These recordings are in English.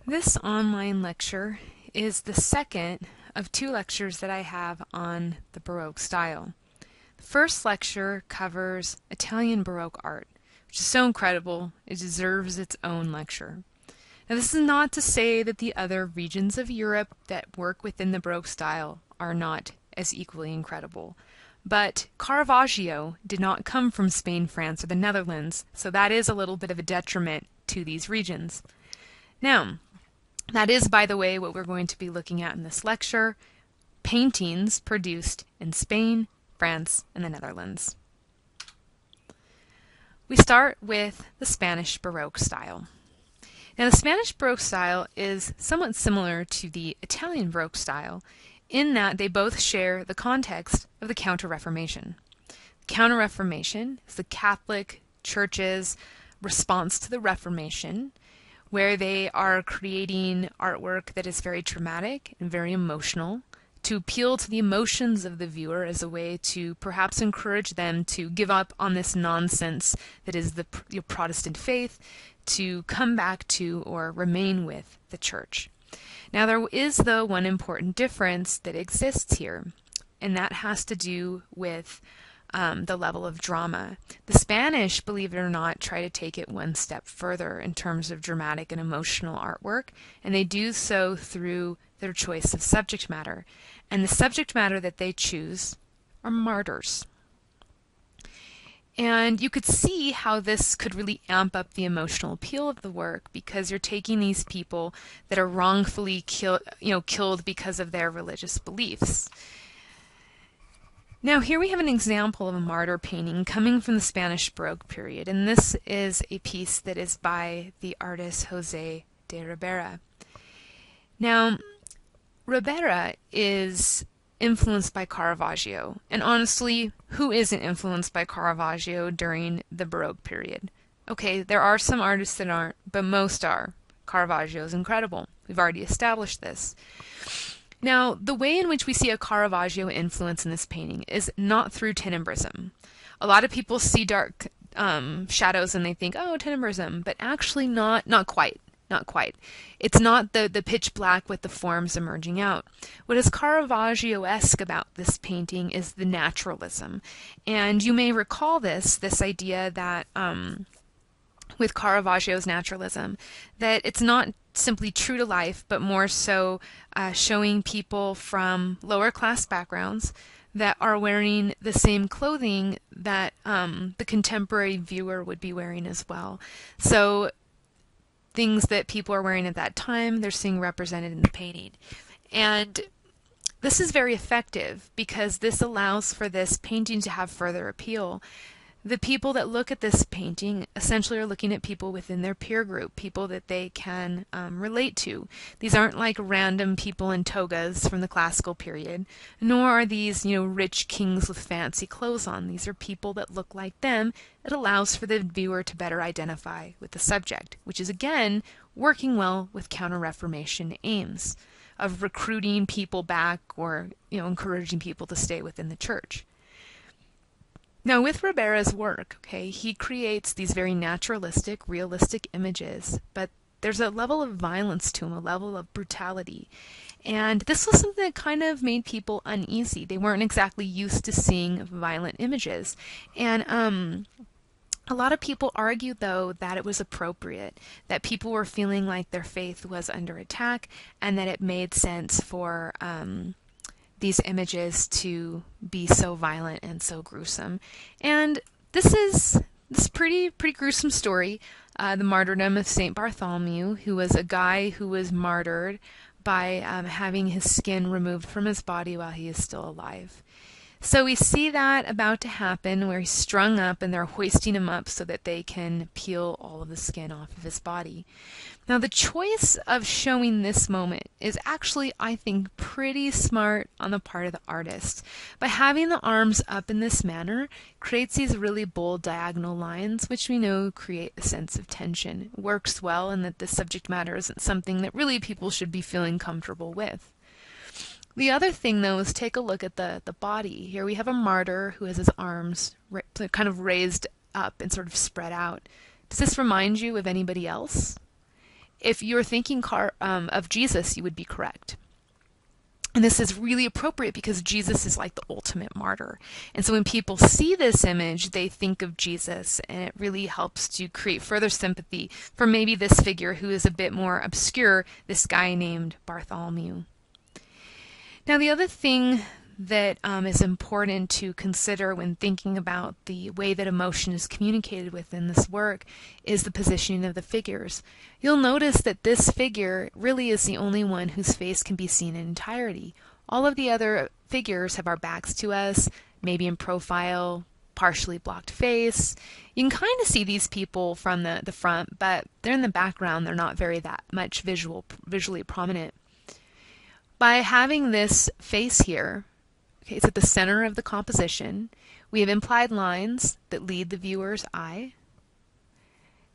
This online lecture is the second of two lectures that I have on the Baroque style. The first lecture covers Italian Baroque art, which is so incredible it deserves its own lecture. Now, this is not to say that the other regions of Europe that work within the Baroque style are not as equally incredible. But Caravaggio did not come from Spain, France, or the Netherlands, so that is a little bit of a detriment to these regions. Now, that is, by the way, what we're going to be looking at in this lecture: paintings produced in Spain, France, and the Netherlands. We start with the Spanish Baroque style. Now, the Spanish Baroque style is somewhat similar to the Italian Baroque style in that they both share the context of the Counter-Reformation. The Counter-Reformation is the Catholic Church's response to the Reformation, where they are creating artwork that is very dramatic and very emotional to appeal to the emotions of the viewer as a way to perhaps encourage them to give up on this nonsense that is the Protestant faith, to come back to or remain with the church. Now, there is, though, one important difference that exists here, and that has to do with the level of drama. The Spanish, believe it or not, try to take it one step further in terms of dramatic and emotional artwork, and they do so through their choice of subject matter. And the subject matter that they choose are martyrs. And you could see how this could really amp up the emotional appeal of the work, because you're taking these people that are wrongfully killed because of their religious beliefs. Now, here we have an example of a martyr painting coming from the Spanish Baroque period, and this is a piece that is by the artist José de Ribera. Now, Ribera is influenced by Caravaggio, and honestly, who isn't influenced by Caravaggio during the Baroque period? Okay, there are some artists that aren't, but most are. Caravaggio is incredible. We've already established this. Now, the way in which we see a Caravaggio influence in this painting is not through tenebrrism. A lot of people see dark shadows and they think, oh, tenebrrism, but actually not quite. Not quite. It's not the pitch black with the forms emerging out. What is Caravaggio-esque about this painting is the naturalism. And you may recall this idea that with Caravaggio's naturalism, that it's not simply true to life, but more so showing people from lower class backgrounds that are wearing the same clothing that the contemporary viewer would be wearing as well. So things that people are wearing at that time, they're seeing represented in the painting. And this is very effective because this allows for this painting to have further appeal. The people that look at this painting essentially are looking at people within their peer group, people that they can relate to. These aren't like random people in togas from the classical period, nor are these, rich kings with fancy clothes on. These are people that look like them. It allows for the viewer to better identify with the subject, which is, again, working well with Counter-Reformation aims of recruiting people back or, encouraging people to stay within the church. Now, with Ribera's work, he creates these very naturalistic, realistic images, but there's a level of violence to him, a level of brutality. And this was something that kind of made people uneasy. They weren't exactly used to seeing violent images. And a lot of people argued, though, that it was appropriate, that people were feeling like their faith was under attack, and that it made sense for these images to be so violent and so gruesome. And this is pretty gruesome story, the martyrdom of Saint Bartholomew, who was a guy who was martyred by having his skin removed from his body while he is still alive. So we see that about to happen, where he's strung up and they're hoisting him up so that they can peel all of the skin off of his body. Now, the choice of showing this moment is actually, I think, pretty smart on the part of the artist. By having the arms up in this manner, creates these really bold diagonal lines, which we know create a sense of tension. It works well, and that the subject matter isn't something that really people should be feeling comfortable with. The other thing, though, is take a look at the body. Here we have a martyr who has his arms kind of raised up and sort of spread out. Does this remind you of anybody else? if you're thinking of Jesus, you would be correct. And this is really appropriate because Jesus is like the ultimate martyr. And so when people see this image, they think of Jesus, and it really helps to create further sympathy for maybe this figure who is a bit more obscure, this guy named Bartholomew. Now, the other thing that is important to consider when thinking about the way that emotion is communicated within this work is the positioning of the figures. You'll notice that this figure really is the only one whose face can be seen in entirety. All of the other figures have our backs to us, maybe in profile, partially blocked face. You can kind of see these people from the front, but they're in the background. They're not that much visually prominent. By having this face here, okay, it's at the center of the composition. We have implied lines that lead the viewer's eye.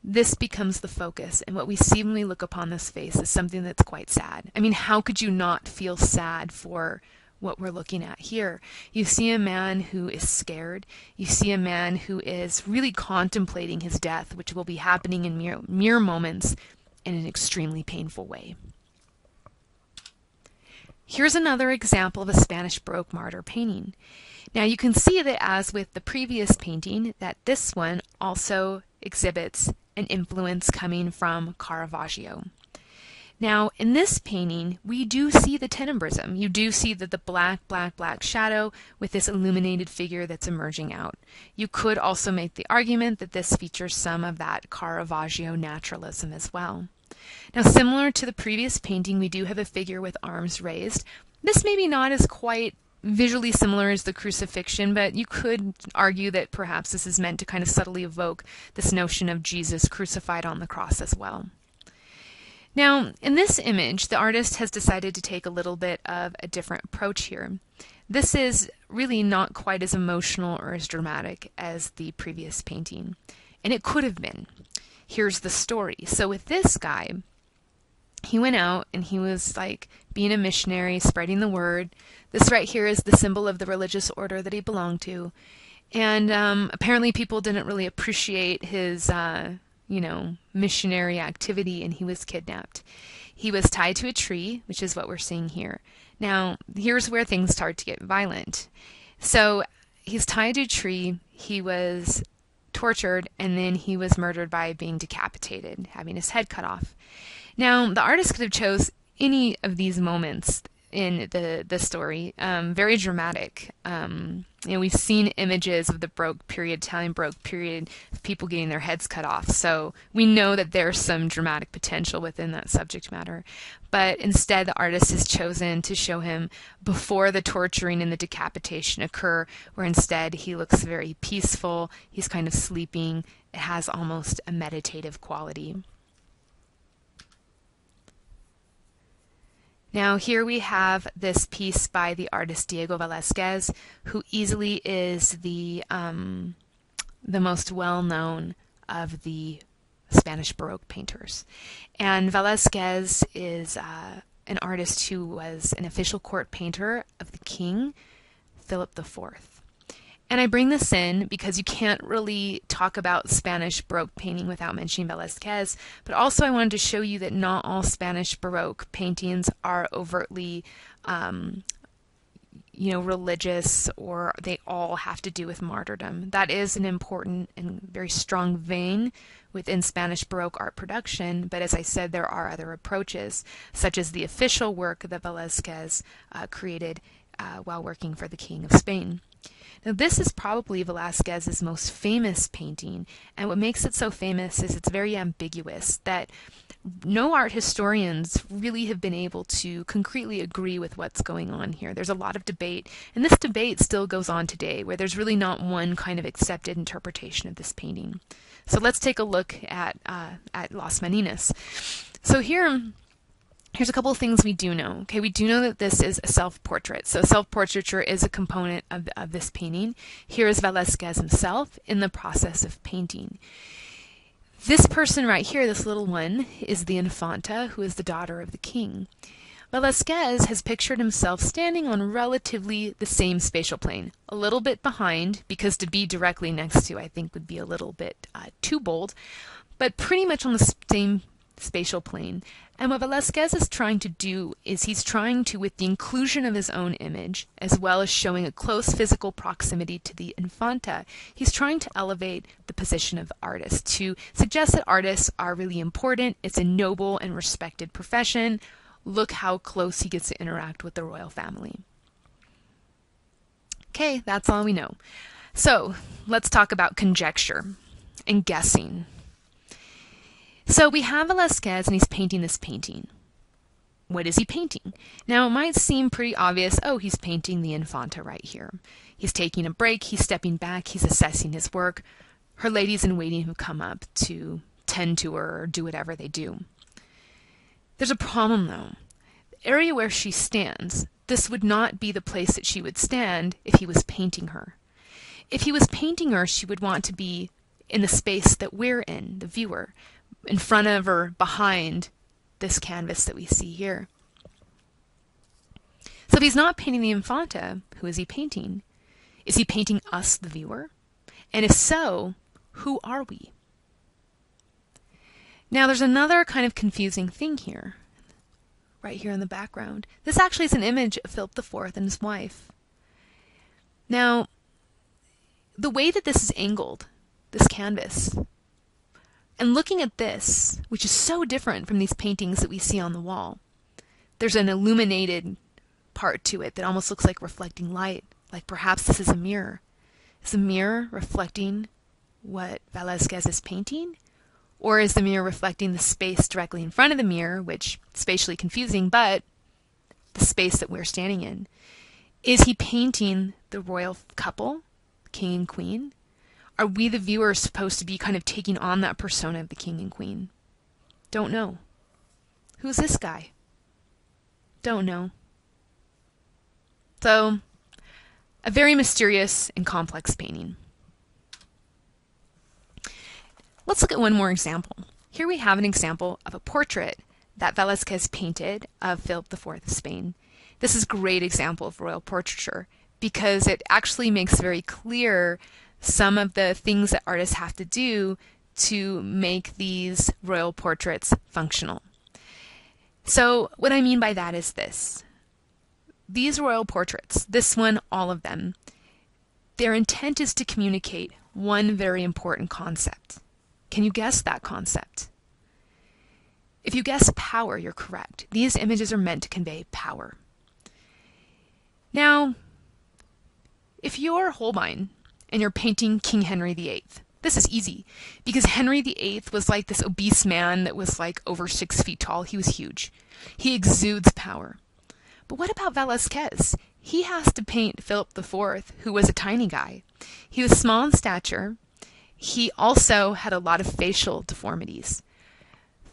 This becomes the focus, and what we see when we look upon this face is something that's quite sad. I mean, how could you not feel sad for what we're looking at here? You see a man who is scared. You see a man who is really contemplating his death, which will be happening in mere moments in an extremely painful way. Here's another example of a Spanish Baroque martyr painting. Now you can see that, as with the previous painting, that this one also exhibits an influence coming from Caravaggio. Now in this painting we do see the tenebralism. You do see that the black shadow with this illuminated figure that's emerging out. You could also make the argument that this features some of that Caravaggio naturalism as well. Now, similar to the previous painting, we do have a figure with arms raised. This may be not as quite visually similar as the crucifixion, but you could argue that perhaps this is meant to kind of subtly evoke this notion of Jesus crucified on the cross as well. Now, in this image, the artist has decided to take a little bit of a different approach here. This is really not quite as emotional or as dramatic as the previous painting, and it could have been. Here's the story. So with this guy, he went out and he was like being a missionary, spreading the word. This right here is the symbol of the religious order that he belonged to. And apparently people didn't really appreciate his, missionary activity, and he was kidnapped. He was tied to a tree, which is what we're seeing here. Now, here's where things start to get violent. So he's tied to a tree. He was tortured, and then he was murdered by being decapitated, having his head cut off. Now, the artist could have chose any of these moments in the story, very dramatic. We've seen images of the Baroque period, Italian Baroque period, of people getting their heads cut off, so we know that there's some dramatic potential within that subject matter. But instead, the artist has chosen to show him before the torturing and the decapitation occur, where instead he looks very peaceful, he's kind of sleeping. It has almost a meditative quality. Now here we have this piece by the artist Diego Velázquez, who easily is the most well-known of the Spanish Baroque painters. And Velázquez is an artist who was an official court painter of the king, Philip IV. And I bring this in because you can't really talk about Spanish Baroque painting without mentioning Velázquez, but also I wanted to show you that not all Spanish Baroque paintings are overtly religious, or they all have to do with martyrdom. That is an important and very strong vein within Spanish Baroque art production, but as I said, there are other approaches, such as the official work that Velázquez created while working for the King of Spain. Now, this is probably Velázquez's most famous painting, and what makes it so famous is it's very ambiguous, that no art historians really have been able to concretely agree with what's going on here. There's a lot of debate, and this debate still goes on today, where there's really not one kind of accepted interpretation of this painting. So let's take a look at Las Meninas. So here's a couple of things we do know. Okay, we do know that this is a self-portrait. So self-portraiture is a component of this painting. Here is Velázquez himself in the process of painting. This person right here, this little one, is the Infanta, who is the daughter of the king. Velázquez has pictured himself standing on relatively the same spatial plane, a little bit behind, because to be directly next to, I think, would be a little bit too bold, but pretty much on the same spatial plane. And what Velázquez is trying to do is he's trying to, with the inclusion of his own image, as well as showing a close physical proximity to the Infanta, he's trying to elevate the position of artists, to suggest that artists are really important, it's a noble and respected profession. Look how close he gets to interact with the royal family. Okay, that's all we know. So, let's talk about conjecture and guessing. So we have Velázquez and he's painting this painting. What is he painting? Now it might seem pretty obvious, oh, he's painting the Infanta right here. He's taking a break, he's stepping back, he's assessing his work. Her ladies in waiting who come up to tend to her or do whatever they do. There's a problem though. The area where she stands, this would not be the place that she would stand if he was painting her. If he was painting her, she would want to be in the space that we're in, the viewer, in front of or behind this canvas that we see here. So if he's not painting the Infanta, who is he painting? Is he painting us, the viewer? And if so, who are we? Now there's another kind of confusing thing here, right here in the background. This actually is an image of Philip IV and his wife. Now, the way that this is angled, this canvas, and looking at this, which is so different from these paintings that we see on the wall, there's an illuminated part to it that almost looks like reflecting light, like perhaps this is a mirror. Is the mirror reflecting what Velázquez is painting? Or is the mirror reflecting the space directly in front of the mirror, which is spatially confusing, but the space that we're standing in? Is he painting the royal couple, king and queen? Are we, the viewers, supposed to be kind of taking on that persona of the king and queen? Don't know. Who's this guy? Don't know. So, a very mysterious and complex painting. Let's look at one more example. Here we have an example of a portrait that Velázquez painted of Philip IV of Spain. This is a great example of royal portraiture because it actually makes very clear some of the things that artists have to do to make these royal portraits functional. So what I mean by that is this. These royal portraits, this one, all of them, their intent is to communicate one very important concept. Can you guess that concept? If you guess power, you're correct. These images are meant to convey power. Now, if you're Holbein and you're painting King Henry VIII, this is easy because Henry VIII was like this obese man that was like over 6 feet tall. He was huge. He exudes power. But what about Velázquez? He has to paint Philip IV, who was a tiny guy. He was small in stature. He also had a lot of facial deformities.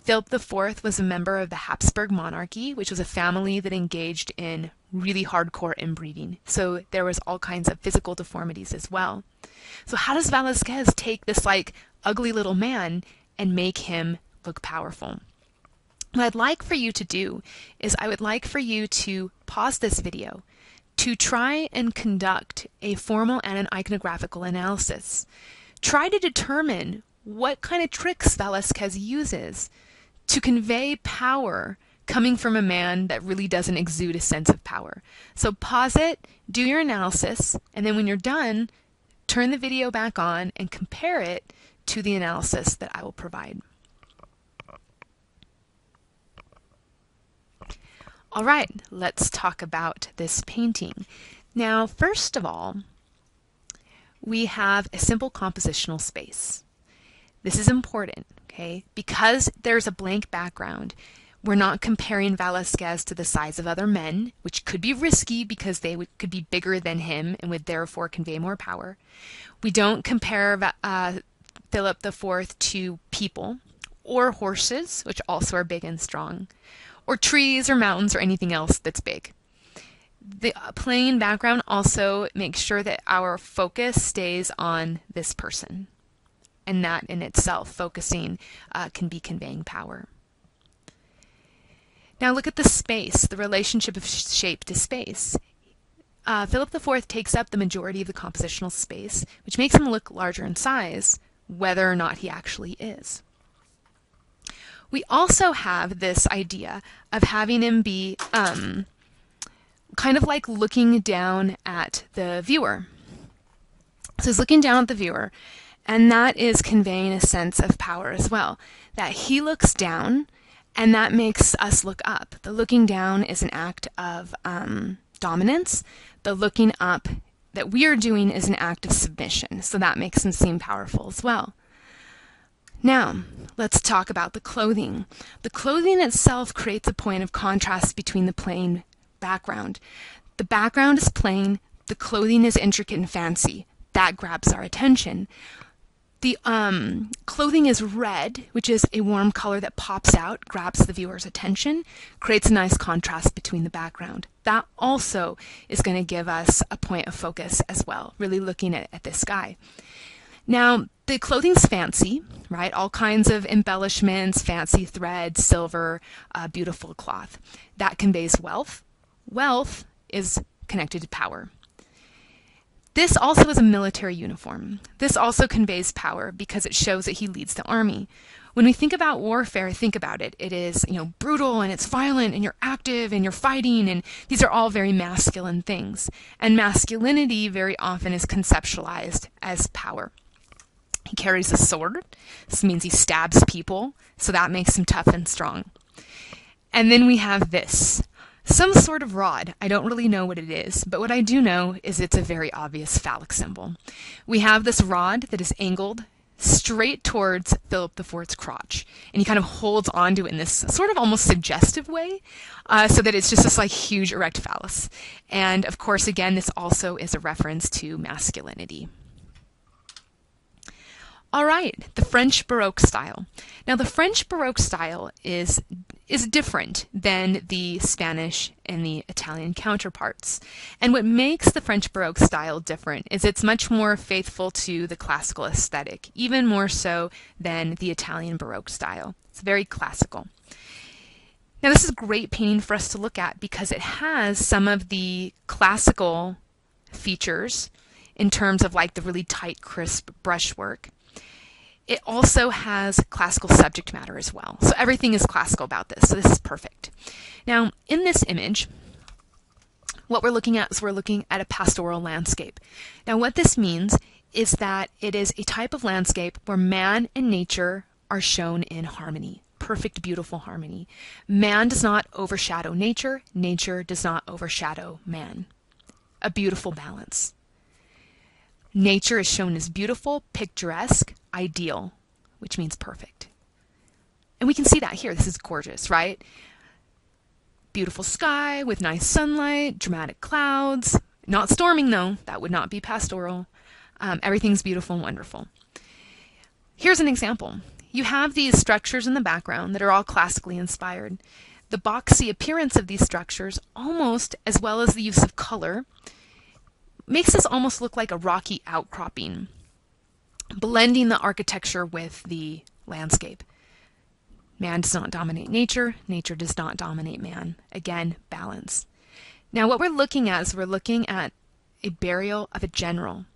Philip IV was a member of the Habsburg monarchy, which was a family that engaged in really hardcore inbreeding. So there was all kinds of physical deformities as well. So how does Velázquez take this like ugly little man and make him look powerful? What I'd like for you to do is I would like for you to pause this video to try and conduct a formal and an iconographical analysis. Try to determine what kind of tricks Velázquez uses to convey power coming from a man that really doesn't exude a sense of power. So pause it, do your analysis, and then when you're done, turn the video back on and compare it to the analysis that I will provide. All right, let's talk about this painting. Now, first of all, we have a simple compositional space. This is important, okay? Because there's a blank background, we're not comparing Velázquez to the size of other men, which could be risky because they could be bigger than him and would therefore convey more power. We don't compare Philip IV to people or horses, which also are big and strong, or trees or mountains or anything else that's big. The plain background also makes sure that our focus stays on this person, and that in itself, focusing, can be conveying power. Now look at the space, the relationship of shape to space. Philip IV takes up the majority of the compositional space, which makes him look larger in size, whether or not he actually is. We also have this idea of having him be kind of like looking down at the viewer. So he's looking down at the viewer, and that is conveying a sense of power as well. That he looks down, and that makes us look up. The looking down is an act of dominance. The looking up that we are doing is an act of submission. So that makes him seem powerful as well. Now, let's talk about the clothing. The clothing itself creates a point of contrast between the plain background. The background is plain, the clothing is intricate and fancy. That grabs our attention. The clothing is red, which is a warm color that pops out, grabs the viewer's attention, creates a nice contrast between the background. That also is going to give us a point of focus as well, really looking at this guy. Now, the clothing's fancy, right? All kinds of embellishments, fancy thread, silver, beautiful cloth. That conveys wealth. Wealth is connected to power. This also is a military uniform. This also conveys power because it shows that he leads the army. When we think about warfare, think about it. It is, brutal and it's violent and you're active and you're fighting, and these are all very masculine things. And masculinity very often is conceptualized as power. He carries a sword. This means he stabs people, so that makes him tough and strong. And then we have this. Some sort of rod. I don't really know what it is, but what I do know is it's a very obvious phallic symbol. We have this rod that is angled straight towards Philip IV's crotch, and he kind of holds onto it in this sort of almost suggestive way, so that it's just this like huge erect phallus. And of course, again, this also is a reference to masculinity. All right, the French Baroque style. Now, the French Baroque style is different than the Spanish and the Italian counterparts. And what makes the French Baroque style different is it's much more faithful to the classical aesthetic, even more so than the Italian Baroque style. It's very classical. Now, this is a great painting for us to look at because it has some of the classical features in terms of like the really tight, crisp brushwork. It also has classical subject matter as well. So everything is classical about this. So this is perfect. Now, in this image, what we're looking at is we're looking at a pastoral landscape. Now, what this means is that it is a type of landscape where man and nature are shown in harmony. Perfect, beautiful harmony. Man does not overshadow nature. Nature does not overshadow man. A beautiful balance. Nature is shown as beautiful, picturesque, ideal, which means perfect. And we can see that here. This is gorgeous, right? Beautiful sky with nice sunlight, dramatic clouds. Not storming, though. That would not be pastoral. Everything's beautiful and wonderful. Here's an example. You have these structures in the background that are all classically inspired. The boxy appearance of these structures, almost as well as the use of color, makes this almost look like a rocky outcropping, blending the architecture with the landscape. Man does not dominate nature. Nature does not dominate man. Again, balance. Now what we're looking at is we're looking at a burial of a general.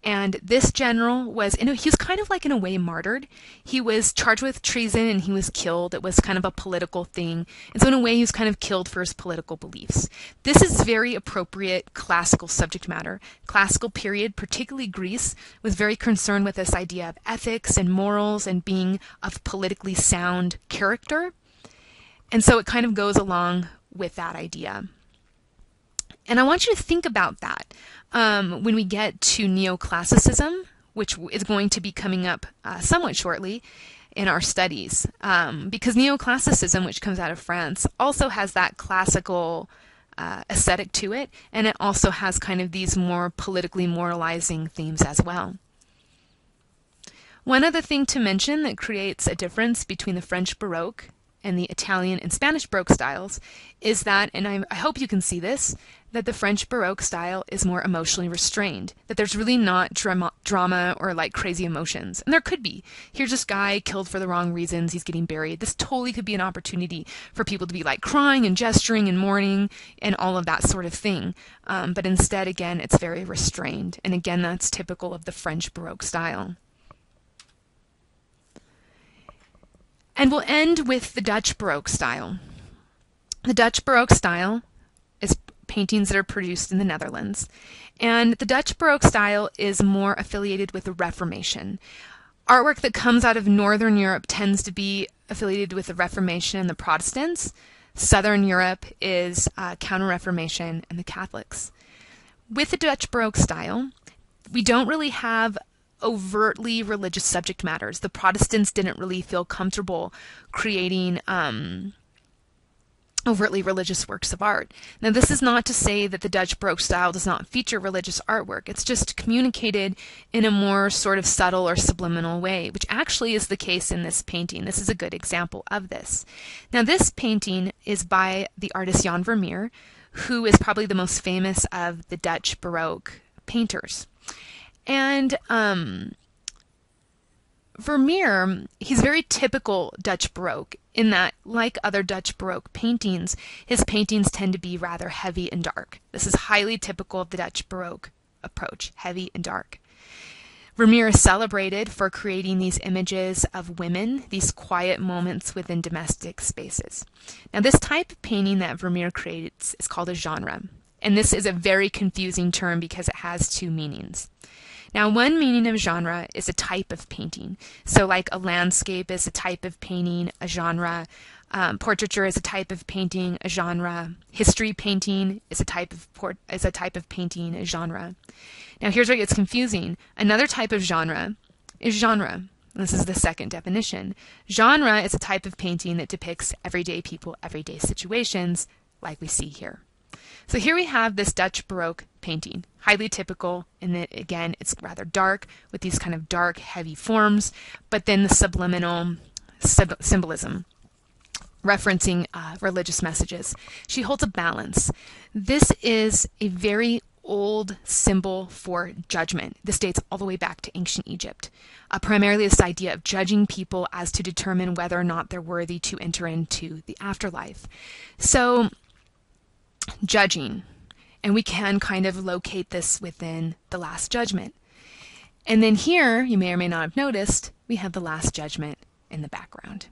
And this general was, he was kind of like in a way martyred. He was charged with treason and he was killed. It was kind of a political thing. And so in a way he was kind of killed for his political beliefs. This is very appropriate classical subject matter. Classical period, particularly Greece, was very concerned with this idea of ethics and morals and being of politically sound character. And so it kind of goes along with that idea. And I want you to think about that when we get to neoclassicism, which is going to be coming up somewhat shortly in our studies. Because neoclassicism, which comes out of France, also has that classical aesthetic to it, and it also has kind of these more politically moralizing themes as well. One other thing to mention that creates a difference between the French Baroque and the Italian and Spanish Baroque styles is that, and I hope you can see this, that the French Baroque style is more emotionally restrained, that there's really not drama or like crazy emotions. And there could be. Here's this guy killed for the wrong reasons, he's getting buried. This totally could be an opportunity for people to be like crying and gesturing and mourning and all of that sort of thing. But instead, again, it's very restrained. And again, that's typical of the French Baroque style. And we'll end with the Dutch Baroque style. The Dutch Baroque style is paintings that are produced in the Netherlands. And the Dutch Baroque style is more affiliated with the Reformation. Artwork that comes out of Northern Europe tends to be affiliated with the Reformation and the Protestants. Southern Europe is Counter-Reformation and the Catholics. With the Dutch Baroque style, we don't really have overtly religious subject matters. The Protestants didn't really feel comfortable creating overtly religious works of art. Now, this is not to say that the Dutch Baroque style does not feature religious artwork. It's just communicated in a more sort of subtle or subliminal way, which actually is the case in this painting. This is a good example of this. Now, this painting is by the artist Jan Vermeer, who is probably the most famous of the Dutch Baroque painters. And Vermeer, he's very typical Dutch Baroque in that, like other Dutch Baroque paintings, his paintings tend to be rather heavy and dark. This is highly typical of the Dutch Baroque approach, heavy and dark. Vermeer is celebrated for creating these images of women, these quiet moments within domestic spaces. Now, this type of painting that Vermeer creates is called a genre, and this is a very confusing term because it has two meanings. Now, one meaning of genre is a type of painting. So like a landscape is a type of painting, a genre. Portraiture is a type of painting, a genre. History painting is a type of painting, a genre. Now, here's where it gets confusing. Another type of genre is genre. This is the second definition. Genre is a type of painting that depicts everyday people, everyday situations, like we see here. So here we have this Dutch Baroque painting, highly typical in that, again, it's rather dark with these kind of dark, heavy forms, but then the subliminal symbolism, referencing religious messages. She holds a balance. This is a very old symbol for judgment. This dates all the way back to ancient Egypt. Primarily this idea of judging people as to determine whether or not they're worthy to enter into the afterlife. So, judging, and we can kind of locate this within the Last Judgment. And then here, you may or may not have noticed, we have the Last Judgment in the background.